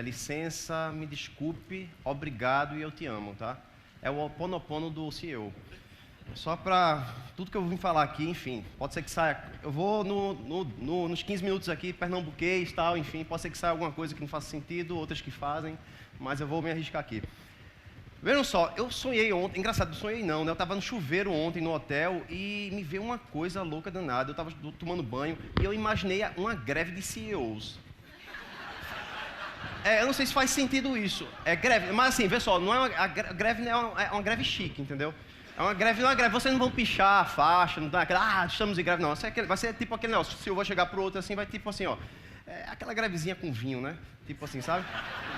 licença, me desculpe, obrigado e eu te amo, tá? É o Ho'oponopono do CEO. Só para tudo que eu vim falar aqui, enfim, pode ser que saia. Eu vou nos 15 minutos aqui, pernambuquês e tal, enfim, pode ser que saia alguma coisa que não faça sentido, outras que fazem, mas eu vou me arriscar aqui. Vejam só, eu sonhei ontem, engraçado, não sonhei não, né? Eu estava no chuveiro ontem no hotel e me veio uma coisa louca danada. Eu estava tomando banho e eu imaginei uma greve de CEOs. Eu não sei se faz sentido isso. É greve, mas assim, vê só, não é a greve não é uma greve chique, entendeu? É uma greve, não é greve, vocês não vão pichar a faixa, não dá aquela, estamos em greve, não. Vai ser tipo aquele negócio, se eu vou chegar pro outro assim, vai tipo assim, ó. Aquela grevezinha com vinho, né? Tipo assim, sabe?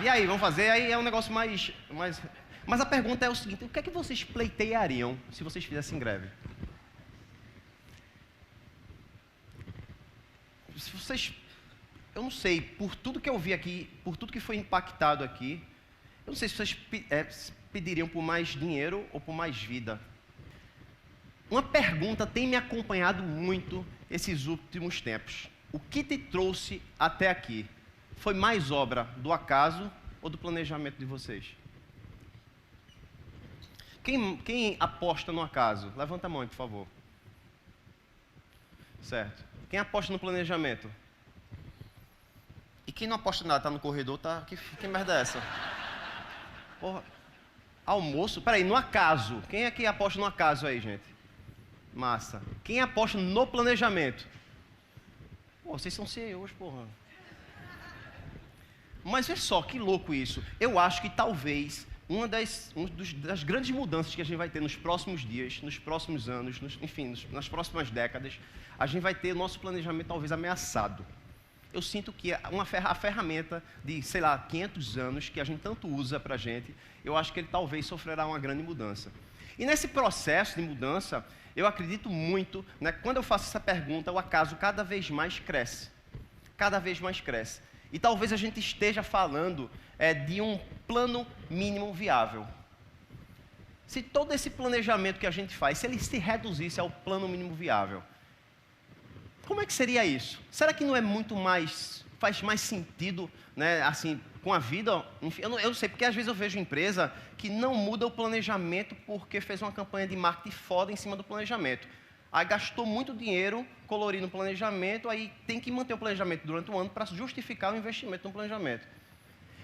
E aí, vamos fazer, aí é um negócio mais... Mas a pergunta é o seguinte, o que é que vocês pleiteariam se vocês fizessem greve? Se vocês... Eu não sei, por tudo que eu vi aqui, por tudo que foi impactado aqui, eu não sei se vocês pediriam por mais dinheiro ou por mais vida. Uma pergunta tem me acompanhado muito esses últimos tempos. O que te trouxe até aqui? Foi mais obra do acaso ou do planejamento de vocês? Quem aposta no acaso? Levanta a mão aí, por favor. Certo. Quem aposta no planejamento? E quem não aposta nada, tá no corredor, tá... Que merda é essa? Porra. Almoço? Peraí, no acaso. Quem é que aposta no acaso aí, gente? Massa. Quem aposta no planejamento? Pô, vocês são CEOs, porra. Mas vê só, que louco isso. Eu acho que talvez uma das grandes mudanças que a gente vai ter nos próximos dias, nos próximos anos, enfim, nas próximas décadas, a gente vai ter o nosso planejamento talvez ameaçado. Eu sinto que a ferramenta de, sei lá, 500 anos, que a gente tanto usa para a gente, eu acho que ele talvez sofrerá uma grande mudança. E nesse processo de mudança, eu acredito muito, né, quando eu faço essa pergunta, o acaso cada vez mais cresce. Cada vez mais cresce. E talvez a gente esteja falando de um plano mínimo viável. Se todo esse planejamento que a gente faz, se ele se reduzisse ao plano mínimo viável, como é que seria isso? Será que não é muito mais, faz mais sentido, né, assim, com a vida? Enfim, eu não sei, porque às vezes eu vejo empresa que não muda o planejamento porque fez uma campanha de marketing foda em cima do planejamento. Aí gastou muito dinheiro colorindo o planejamento, aí tem que manter o planejamento durante um ano para justificar o investimento no planejamento.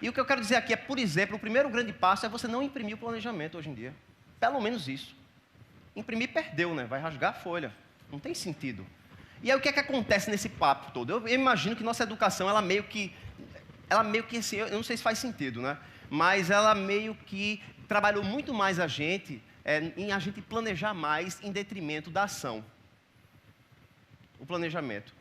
E o que eu quero dizer aqui é, por exemplo, o primeiro grande passo é você não imprimir o planejamento hoje em dia. Pelo menos isso. Imprimir perdeu, né? Vai rasgar a folha. Não tem sentido. E aí o que é que acontece nesse papo todo? Eu imagino que nossa educação, ela meio que assim, eu não sei se faz sentido, né? Mas ela meio que trabalhou muito mais a gente, em a gente planejar mais em detrimento da ação. O planejamento.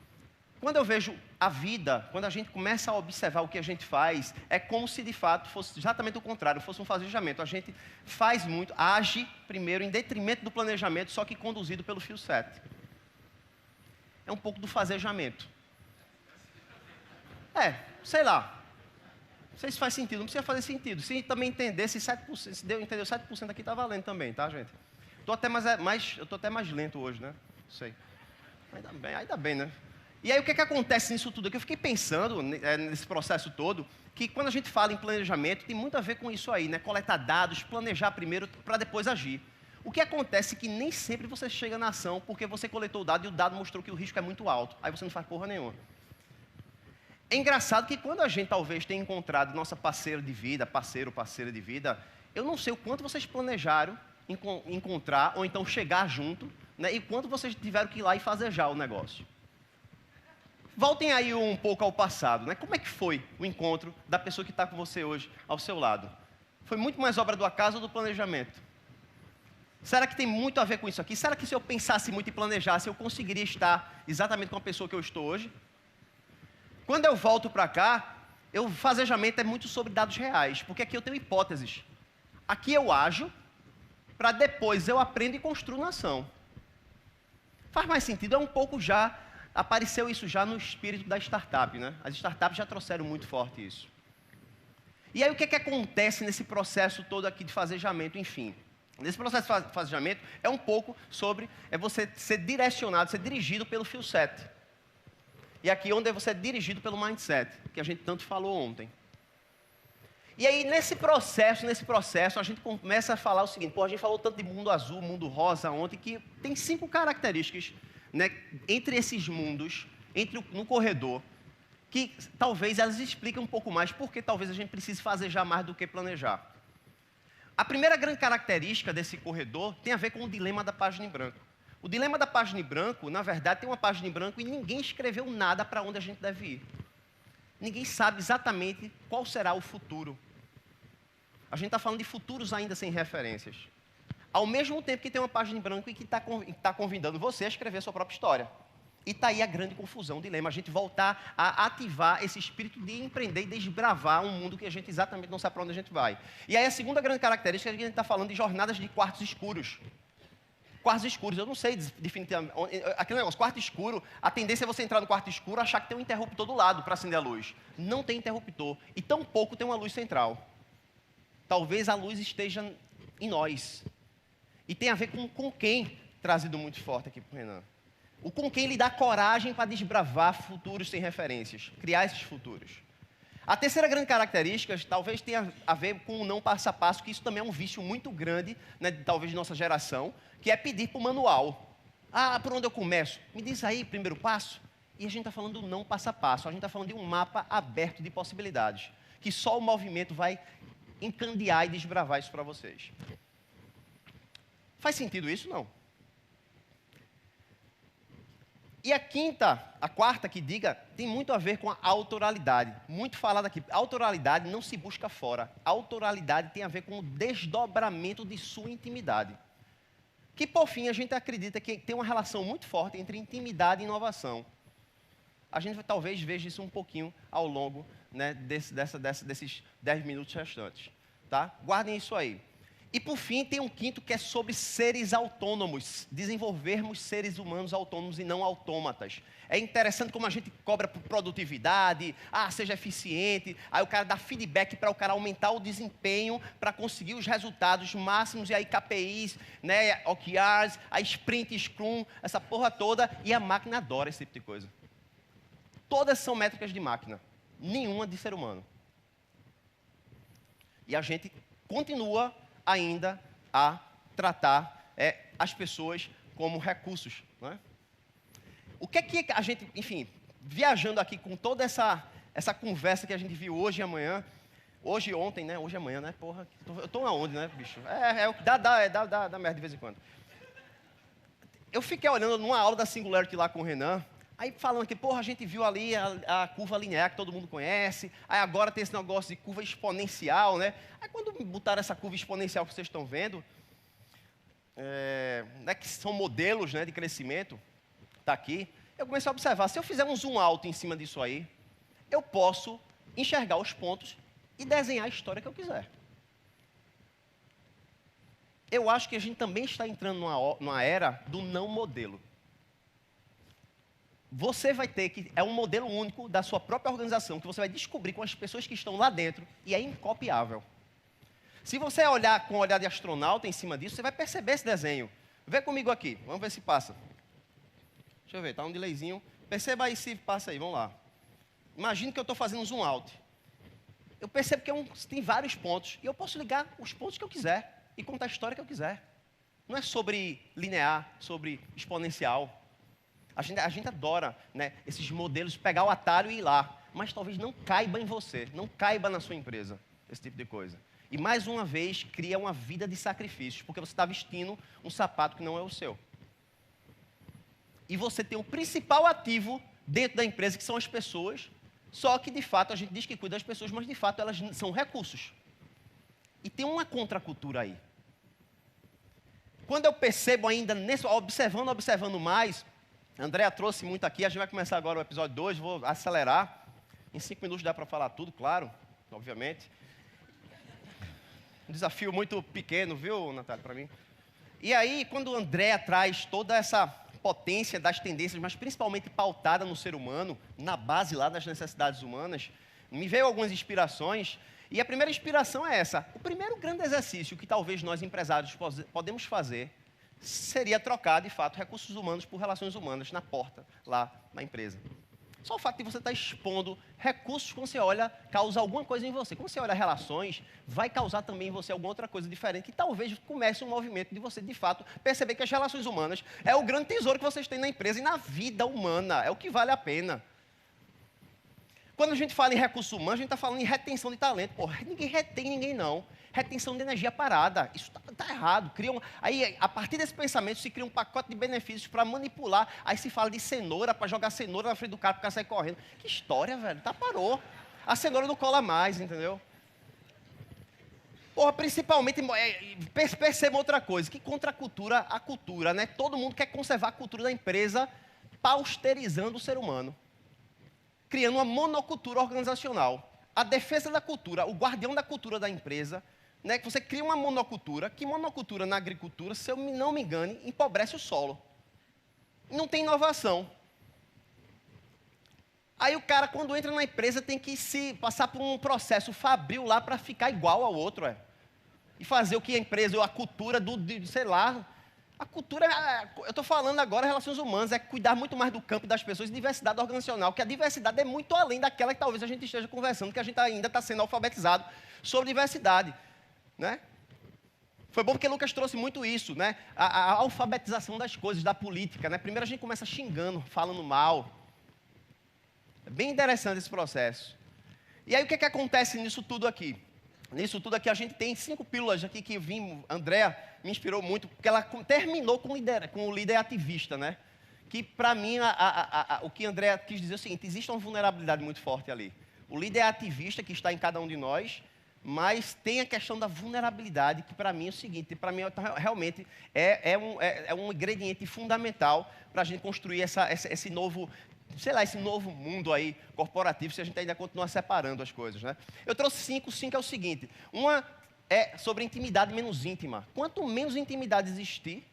Quando eu vejo a vida, quando a gente começa a observar o que a gente faz, é como se de fato fosse exatamente o contrário, fosse um fazejamento. A gente faz muito, age primeiro em detrimento do planejamento, só que conduzido pelo fio 7. É um pouco do fazejamento. Sei lá. Não sei se faz sentido, não precisa fazer sentido. Se também entender, se 7%, se entendeu 7% aqui, está valendo também, tá, gente? Eu estou até mais lento hoje, né? Não sei. Ainda bem, né? E aí o que é que acontece nisso tudo aqui? Eu fiquei pensando nesse processo todo, que quando a gente fala em planejamento, tem muito a ver com isso aí, né? Coletar dados, planejar primeiro para depois agir. O que acontece é que nem sempre você chega na ação porque você coletou o dado e o dado mostrou que o risco é muito alto. Aí você não faz porra nenhuma. É engraçado que quando a gente talvez tenha encontrado nossa parceira de vida, parceira de vida, eu não sei o quanto vocês planejaram encontrar ou então chegar junto, né? E quanto vocês tiveram que ir lá e fazejar o negócio. Voltem aí um pouco ao passado, né? Como é que foi o encontro da pessoa que está com você hoje ao seu lado? Foi muito mais obra do acaso ou do planejamento? Será que tem muito a ver com isso aqui? Será que se eu pensasse muito e planejasse, eu conseguiria estar exatamente com a pessoa que eu estou hoje? Quando eu volto para cá, o fazejamento é muito sobre dados reais, porque aqui eu tenho hipóteses. Aqui eu ajo, para depois eu aprendo e construo na ação. Faz mais sentido, é um pouco já, apareceu isso já no espírito da startup, né? As startups já trouxeram muito forte isso. E aí o que é que acontece nesse processo todo aqui de fazejamento, enfim? Nesse processo de fazejamento é um pouco sobre você ser direcionado, ser dirigido pelo fio 7. E aqui onde você é dirigido pelo mindset, que a gente tanto falou ontem. E aí, nesse processo, a gente começa a falar o seguinte, pô, a gente falou tanto de mundo azul, mundo rosa ontem, que tem 5 características, né, entre esses mundos, no corredor, que talvez elas expliquem um pouco mais porque talvez a gente precise fazer já mais do que planejar. A primeira grande característica desse corredor tem a ver com o dilema da página em branco. O dilema da página em branco, na verdade, tem uma página em branco e ninguém escreveu nada para onde a gente deve ir. Ninguém sabe exatamente qual será o futuro. A gente está falando de futuros ainda sem referências. Ao mesmo tempo que tem uma página em branco e que está convidando você a escrever a sua própria história. E está aí a grande confusão, o dilema. A gente voltar a ativar esse espírito de empreender e desbravar um mundo que a gente exatamente não sabe para onde a gente vai. E aí a segunda grande característica é que a gente está falando de jornadas de quartos escuros. Quartos escuros, eu não sei definitivamente. Aquele negócio, quarto escuro, a tendência é você entrar no quarto escuro e achar que tem um interruptor do lado para acender a luz. Não tem interruptor. E tampouco tem uma luz central. Talvez a luz esteja em nós. E tem a ver com quem, trazido muito forte aqui para o Renan. O com quem lhe dá coragem para desbravar futuros sem referências. Criar esses futuros. A terceira grande característica talvez tenha a ver com o não passo a passo, que isso também é um vício muito grande, né, talvez de nossa geração, que é pedir para o manual. Ah, por onde eu começo? Me diz aí, primeiro passo. E a gente está falando do não passo a passo, a gente está falando de um mapa aberto de possibilidades, que só o movimento vai encandear e desbravar isso para vocês. Faz sentido isso? Não. E a quarta que diga, tem muito a ver com a autoralidade. Muito falado aqui. Autoralidade não se busca fora. Autoralidade tem a ver com o desdobramento de sua intimidade. Que, por fim, a gente acredita que tem uma relação muito forte entre intimidade e inovação. A gente talvez veja isso um pouquinho ao longo, né, desses 10 minutos restantes. Tá? Guardem isso aí. E, por fim, tem um quinto que é sobre seres autônomos. Desenvolvermos seres humanos autônomos e não autômatas. É interessante como a gente cobra por produtividade, seja eficiente. Aí o cara dá feedback para o cara aumentar o desempenho para conseguir os resultados máximos. E aí KPIs, né, OKRs, a Sprint, Scrum, essa porra toda. E a máquina adora esse tipo de coisa. Todas são métricas de máquina. Nenhuma de ser humano. E a gente continua ainda a tratar as pessoas como recursos. Não é? O que é que a gente, enfim, viajando aqui com toda essa conversa que a gente viu hoje e amanhã, hoje e ontem, né? Hoje e amanhã, né? Porra, eu tô aonde, né, bicho? Dá merda de vez em quando. Eu fiquei olhando numa aula da Singularity lá com o Renan, aí falando que, porra, a gente viu ali a curva linear que todo mundo conhece, aí agora tem esse negócio de curva exponencial, né? Aí quando botaram essa curva exponencial que vocês estão vendo, né, que são modelos, né, de crescimento, está aqui, eu comecei a observar, se eu fizer um zoom alto em cima disso aí, eu posso enxergar os pontos e desenhar a história que eu quiser. Eu acho que a gente também está entrando numa era do não modelo. Você vai ter que, é um modelo único da sua própria organização, que você vai descobrir com as pessoas que estão lá dentro, e é incopiável. Se você olhar com um olhar de astronauta em cima disso, você vai perceber esse desenho. Vê comigo aqui, vamos ver se passa. Deixa eu ver, está um delayzinho. Perceba aí se passa aí, vamos lá. Imagine que eu estou fazendo um zoom out. Eu percebo que tem vários pontos, e eu posso ligar os pontos que eu quiser, e contar a história que eu quiser. Não é sobre linear, sobre exponencial. A gente adora, né, esses modelos, pegar o atalho e ir lá. Mas talvez não caiba em você, não caiba na sua empresa, esse tipo de coisa. E mais uma vez, cria uma vida de sacrifícios, porque você está vestindo um sapato que não é o seu. E você tem o principal ativo dentro da empresa, que são as pessoas, só que de fato a gente diz que cuida das pessoas, mas de fato elas são recursos. E tem uma contracultura aí. Quando eu percebo ainda, observando mais, a Andrea trouxe muito aqui, a gente vai começar agora o episódio 2, vou acelerar. Em 5 minutos dá para falar tudo, claro, obviamente. Um desafio muito pequeno, viu, Natália, para mim. E aí, quando a Andrea traz toda essa potência das tendências, mas principalmente pautada no ser humano, na base lá das necessidades humanas, me veio algumas inspirações, e a primeira inspiração é essa. O primeiro grande exercício que talvez nós empresários podemos fazer seria trocar, de fato, recursos humanos por relações humanas na porta, lá na empresa. Só o fato de você estar expondo recursos, quando você olha, causa alguma coisa em você. Quando você olha relações, vai causar também em você alguma outra coisa diferente, que talvez comece um movimento de você, de fato, perceber que as relações humanas é o grande tesouro que vocês têm na empresa e na vida humana. É o que vale a pena. Quando a gente fala em recursos humanos, a gente está falando em retenção de talento. Porra, ninguém retém ninguém, não. Retenção de energia parada. Isso está errado. Aí, a partir desse pensamento, se cria um pacote de benefícios para manipular. Aí se fala de cenoura, para jogar cenoura na frente do cara, para o cara sair correndo. Que história, velho. Parou. A cenoura não cola mais, entendeu? Porra, principalmente, perceba outra coisa, que contra a cultura, né? Todo mundo quer conservar a cultura da empresa, pausterizando o ser humano. Criando uma monocultura organizacional. A defesa da cultura, o guardião da cultura da empresa, né, que você cria uma monocultura, que monocultura na agricultura, se eu não me engane, empobrece o solo. Não tem inovação. Aí o cara, quando entra na empresa, tem que se passar por processo fabril lá para ficar igual ao outro. E fazer o que a empresa, a cultura sei lá. A cultura, eu estou falando agora relações humanas, é cuidar muito mais do campo das pessoas e diversidade organizacional, que a diversidade é muito além daquela que talvez a gente esteja conversando, que a gente ainda está sendo alfabetizado sobre diversidade. Né? Foi bom porque Lucas trouxe muito isso, né? A alfabetização das coisas, da política. Né? Primeiro a gente começa xingando, falando mal. É bem interessante esse processo. E aí o que acontece nisso tudo aqui? Nisso tudo aqui a gente tem 5 pílulas aqui que Andréa me inspirou muito, porque ela terminou com o líder ativista, né? Que para mim, o que Andréa quis dizer é o seguinte, existe uma vulnerabilidade muito forte ali. O líder ativista que está em cada um de nós, mas tem a questão da vulnerabilidade, que para mim é o seguinte, para mim realmente é um ingrediente fundamental para a gente construir esse novo, sei lá, esse novo mundo aí corporativo, se a gente ainda continuar separando as coisas, né? Eu trouxe 5 é o seguinte, uma é sobre intimidade menos íntima. Quanto menos intimidade existir,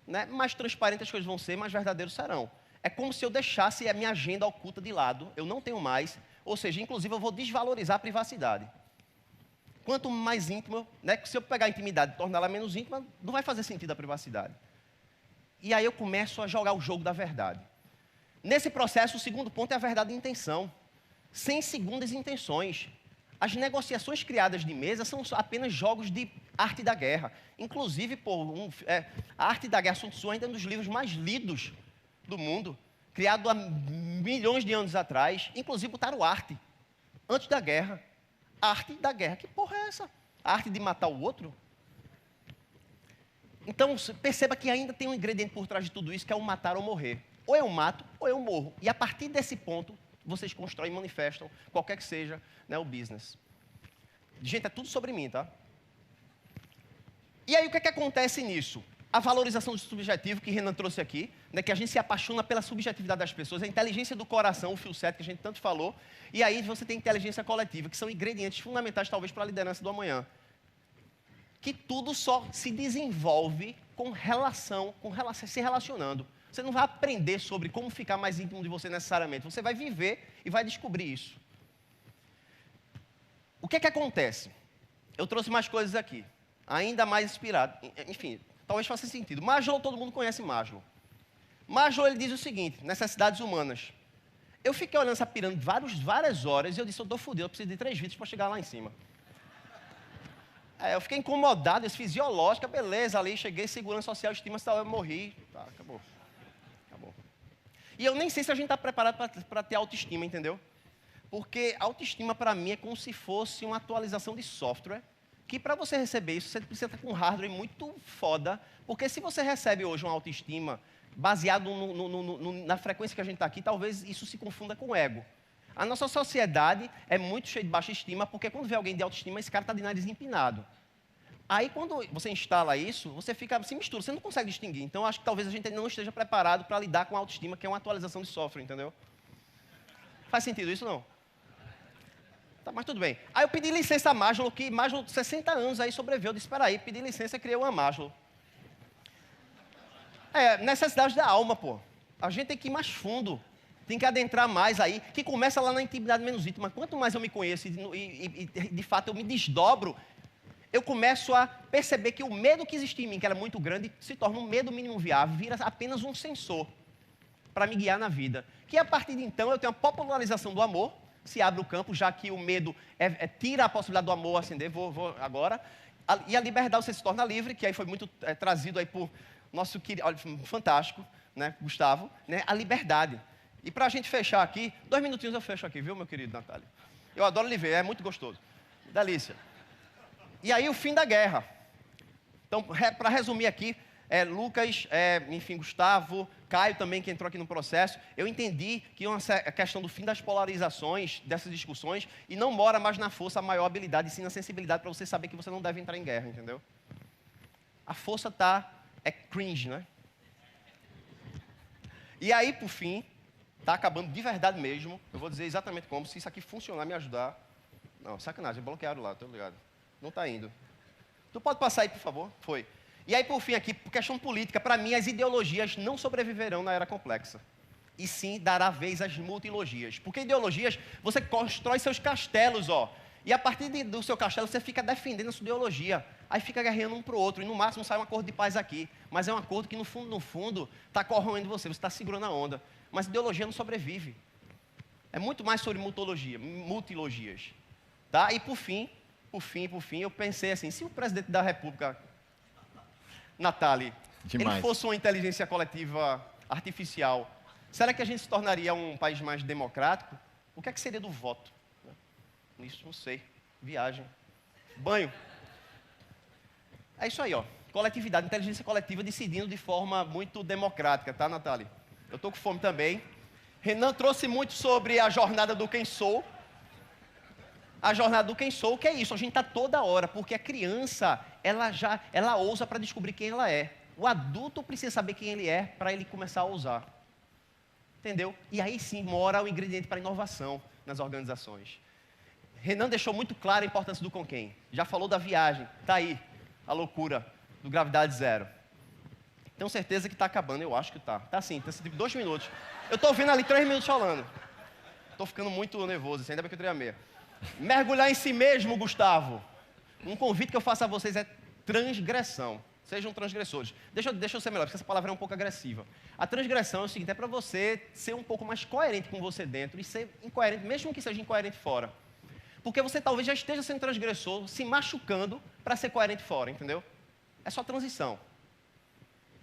né, mais transparentes as coisas vão ser, mais verdadeiros serão. É como se eu deixasse a minha agenda oculta de lado, eu não tenho mais, ou seja, inclusive eu vou desvalorizar a privacidade. Quanto mais íntimo, né, se eu pegar a intimidade e tornar ela menos íntima, não vai fazer sentido a privacidade. E aí eu começo a jogar o jogo da verdade. Nesse processo, o segundo ponto é a verdade de intenção. Sem segundas intenções. As negociações criadas de mesa são apenas jogos de arte da guerra. Inclusive, a arte da guerra, Sun Tzu, ainda é um dos livros mais lidos do mundo. Criado há milhões de anos atrás. Inclusive, botaram arte. Antes da guerra. Arte da guerra. Que porra é essa? A arte de matar o outro? Então, perceba que ainda tem um ingrediente por trás de tudo isso, que é o matar ou morrer. Ou eu mato, ou eu morro. E a partir desse ponto, vocês constroem e manifestam, qualquer que seja, né, o business. Gente, é tudo sobre mim, tá? E aí, o que acontece nisso? A valorização do subjetivo, que Renan trouxe aqui, né, que a gente se apaixona pela subjetividade das pessoas, a inteligência do coração, o fio 7, que a gente tanto falou, e aí você tem inteligência coletiva, que são ingredientes fundamentais, talvez, para a liderança do amanhã. Que tudo só se desenvolve se relacionando. Você não vai aprender sobre como ficar mais íntimo de você necessariamente. Você vai viver e vai descobrir isso. O que acontece? Eu trouxe mais coisas aqui. Ainda mais inspirado. Enfim, talvez faça sentido. Maslow, todo mundo conhece Maslow. Maslow, ele diz o seguinte, necessidades humanas. Eu fiquei olhando essa pirâmide várias horas e eu disse, eu estou fodido, eu preciso de 3 vidas para chegar lá em cima. Eu fiquei incomodado, isso fisiológica, beleza, ali, cheguei, segurança social, estima, eu morri. Tá, acabou. E eu nem sei se a gente está preparado para ter autoestima, entendeu? Porque autoestima, para mim, é como se fosse uma atualização de software, que para você receber isso, você precisa estar com um hardware muito foda, porque se você recebe hoje uma autoestima baseado na frequência que a gente está aqui, talvez isso se confunda com o ego. A nossa sociedade é muito cheia de baixa estima, porque quando vê alguém de autoestima, esse cara está de nariz empinado. Aí, quando você instala isso, você se mistura, você não consegue distinguir. Então, acho que talvez a gente não esteja preparado para lidar com a autoestima, que é uma atualização de software, entendeu? Faz sentido isso, não? Tá, mas tudo bem. Aí eu pedi licença a Maslow, que Maslow, 60 anos, aí sobreviveu. Eu disse, espera aí, pedi licença e criei uma Maslow. Necessidade da alma, pô. A gente tem que ir mais fundo. Tem que adentrar mais aí, que começa lá na intimidade menos íntima. Quanto mais eu me conheço e de fato, eu me desdobro, eu começo a perceber que o medo que existia em mim, que era muito grande, se torna um medo mínimo viável, vira apenas um sensor para me guiar na vida. Que a partir de então eu tenho a popularização do amor, se abre o campo, já que o medo tira a possibilidade do amor acender, vou agora. E a liberdade você se torna livre, que aí foi muito trazido aí por nosso querido, olha, fantástico, né, Gustavo, né, a liberdade. E para a gente fechar aqui, 2 minutinhos eu fecho aqui, viu, meu querido Natália? Eu adoro lhe ver, é muito gostoso. Delícia. E aí o fim da guerra. Então, para resumir aqui, Lucas, enfim, Gustavo, Caio também, que entrou aqui no processo, eu entendi que a questão do fim das polarizações, dessas discussões, e não mora mais na força a maior habilidade, e sim na sensibilidade para você saber que você não deve entrar em guerra, entendeu? A força é cringe, né? E aí, por fim, está acabando de verdade mesmo, eu vou dizer exatamente como, se isso aqui funcionar, me ajudar. Não, sacanagem, bloquearam lá, tô ligado. Não está indo. Tu pode passar aí, por favor? Foi. E aí, por fim, aqui, por questão política, para mim, as ideologias não sobreviverão na era complexa. E sim, dará vez às multilogias. Porque ideologias, você constrói seus castelos, ó. E a partir do seu castelo, você fica defendendo a sua ideologia. Aí fica guerreando um para o outro. E no máximo sai um acordo de paz aqui. Mas é um acordo que, no fundo, está corroendo você. Você está segurando a onda. Mas ideologia não sobrevive. É muito mais sobre multilogias. Tá? E por fim, eu pensei assim, se o presidente da República, Natália, ele fosse uma inteligência coletiva artificial, será que a gente se tornaria um país mais democrático? O que é que seria do voto? Isso, não sei. Viagem. Banho. É isso aí, ó. Coletividade, inteligência coletiva decidindo de forma muito democrática, tá, Natália? Eu estou com fome também. Renan trouxe muito sobre a jornada do quem sou. A jornada do quem sou, que é isso, a gente está toda hora, porque a criança, ela ousa para descobrir quem ela é. O adulto precisa saber quem ele é para ele começar a ousar. Entendeu? E aí sim mora o ingrediente para a inovação nas organizações. Renan deixou muito clara a importância do com quem. Já falou da viagem, está aí, a loucura do Gravidade Zero. Tenho certeza que está acabando, eu acho que está. Está sim, tem tipo 2 minutos. Eu estou vendo ali 3 minutos falando. Estou ficando muito nervoso, ainda bem que eu tirei a meia. Mergulhar em si mesmo, Gustavo. Um convite que eu faço a vocês é transgressão. Sejam transgressores. Deixa eu ser melhor, porque essa palavra é um pouco agressiva. A transgressão é o seguinte, é para você ser um pouco mais coerente com você dentro e ser incoerente, mesmo que seja incoerente fora. Porque você talvez já esteja sendo transgressor, se machucando para ser coerente fora, entendeu? É só transição.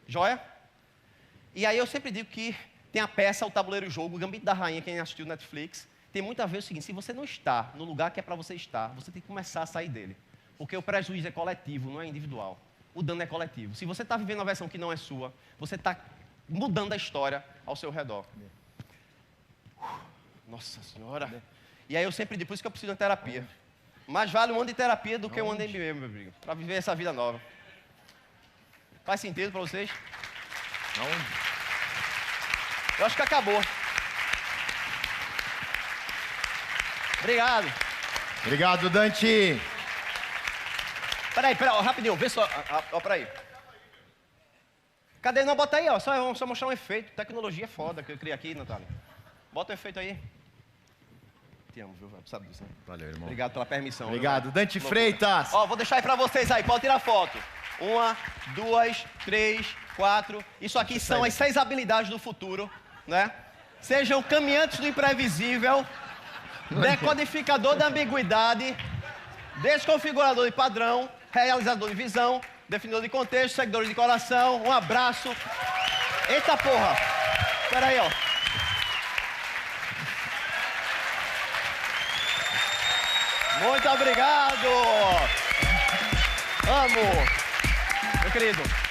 Joia? E aí eu sempre digo que tem a peça, o tabuleiro jogo, o Gambito da Rainha, quem assistiu Netflix, tem muito a ver o seguinte, se você não está no lugar que é para você estar, você tem que começar a sair dele. Porque o prejuízo é coletivo, não é individual. O dano é coletivo. Se você está vivendo uma versão que não é sua, você está mudando a história ao seu redor. Nossa Senhora. E aí eu sempre digo, por isso que eu preciso de terapia. Mais vale um ano de terapia do que um ano de MBA, meu amigo. Para viver essa vida nova. Faz sentido para vocês? Eu acho que acabou. Obrigado. Obrigado, Dante. Peraí, ó, rapidinho, vê só. Ó, peraí. Cadê? Não, bota aí, ó. Só mostrar um efeito. Tecnologia foda que eu criei aqui, Natália. Bota o efeito aí. Te amo, viu? Sabe disso, né? Valeu, irmão. Obrigado pela permissão. Obrigado, viu? Dante Freitas. Ó, vou deixar aí pra vocês aí. Pode tirar foto. 1, 2, 3, 4. Isso aqui são as 6 habilidades do futuro, né? Sejam caminhantes do imprevisível, decodificador da ambiguidade, desconfigurador de padrão, realizador de visão, definidor de contexto, seguidor de coração. Um abraço. Eita porra. Espera aí, ó. Muito obrigado. Amo. Meu querido.